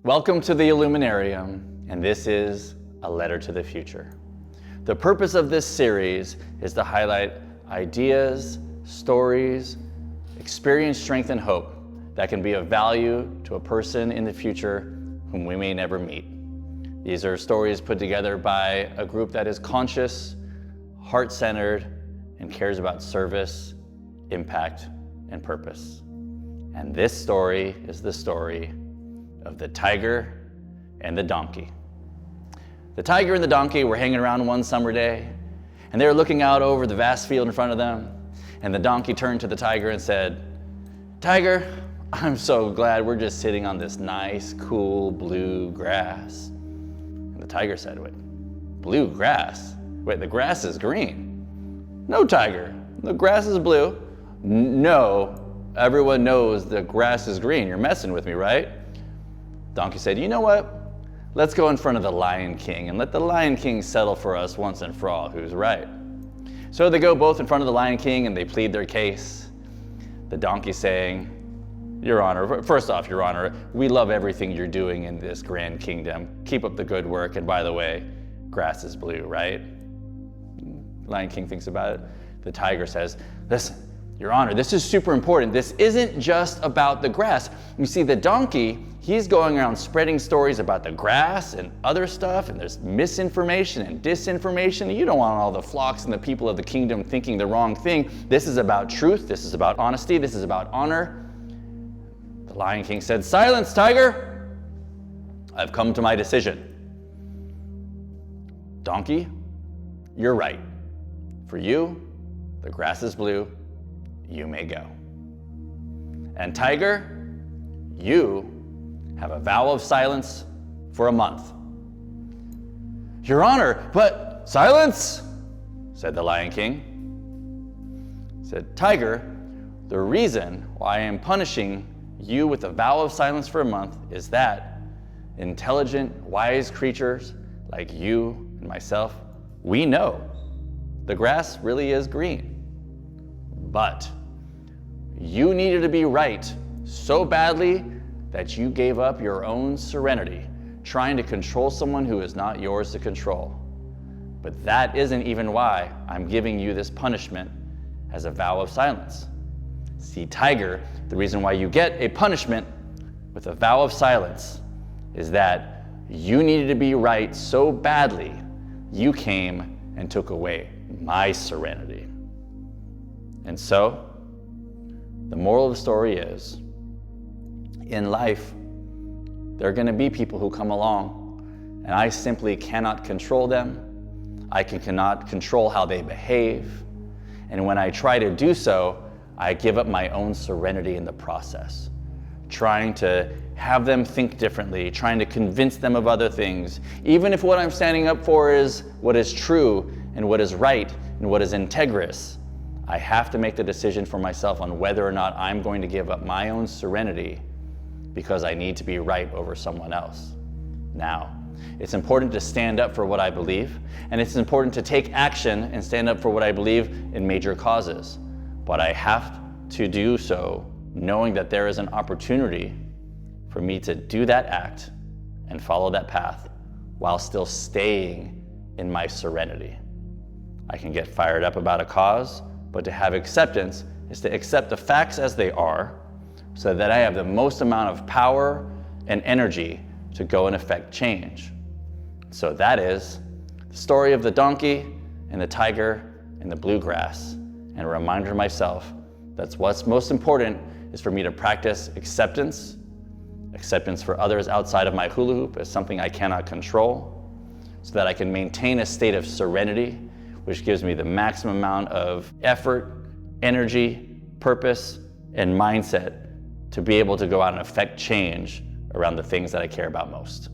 Welcome to the Illuminarium, and this is a letter to the future. The purpose of this series is to highlight ideas, stories, experience, strength, and hope that can be of value to a person in the future whom we may never meet. These are stories put together by a group that is conscious, heart-centered, and cares about service, impact, and purpose. And this story is the story of the tiger and the donkey. The tiger and the donkey were hanging around one summer day, and they were looking out over the vast field in front of them, and the donkey turned to the tiger and said, "Tiger, I'm so glad we're just sitting on this nice, cool, blue grass." And the tiger said, "Wait, blue grass? Wait, the grass is green." "No, tiger, the grass is blue." "No, everyone knows the grass is green. You're messing with me, right?" Donkey said, "You know what? Let's go in front of the Lion King and let the Lion King settle for us once and for all who's right." So they go both in front of the Lion King and they plead their case. The donkey saying, "Your Honor, first off, Your Honor, we love everything you're doing in this grand kingdom. Keep up the good work. And by the way, grass is blue, right?" Lion King thinks about it. The tiger says, "Listen, Your Honor, this is super important. This isn't just about the grass. You see, the donkey, he's going around spreading stories about the grass and other stuff, and there's misinformation and disinformation. You don't want all the flocks and the people of the kingdom thinking the wrong thing. This is about truth. This is about honesty. This is about honor." The Lion King said, "Silence, tiger. I've come to my decision. Donkey, you're right. For you, the grass is blue. You may go. And tiger, you have a vow of silence for a month." "Your Honor, but..." "Silence," said the Lion King. He said, "Tiger, the reason why I am punishing you with a vow of silence for a month is that intelligent, wise creatures like you and myself, we know the grass really is green. But you needed to be right so badly that you gave up your own serenity, trying to control someone who is not yours to control. But that isn't even why I'm giving you this punishment as a vow of silence. See, tiger, the reason why you get a punishment with a vow of silence is that you needed to be right so badly, you came and took away my serenity. And so, the moral of the story is, in life, there are going to be people who come along, and I simply cannot control them. I cannot control how they behave. And when I try to do so, I give up my own serenity in the process, trying to have them think differently, trying to convince them of other things, even if what I'm standing up for is what is true and what is right and what is integrous. I have to make the decision for myself on whether or not I'm going to give up my own serenity because I need to be right over someone else. Now, it's important to stand up for what I believe, and it's important to take action and stand up for what I believe in major causes. But I have to do so knowing that there is an opportunity for me to do that act and follow that path while still staying in my serenity. I can get fired up about a cause, but to have acceptance is to accept the facts as they are so that I have the most amount of power and energy to go and affect change. So that is the story of the donkey and the tiger and the bluegrass, and a reminder to myself that what's most important is for me to practice acceptance for others outside of my hula hoop as something I cannot control, so that I can maintain a state of serenity, which gives me the maximum amount of effort, energy, purpose, and mindset to be able to go out and affect change around the things that I care about most.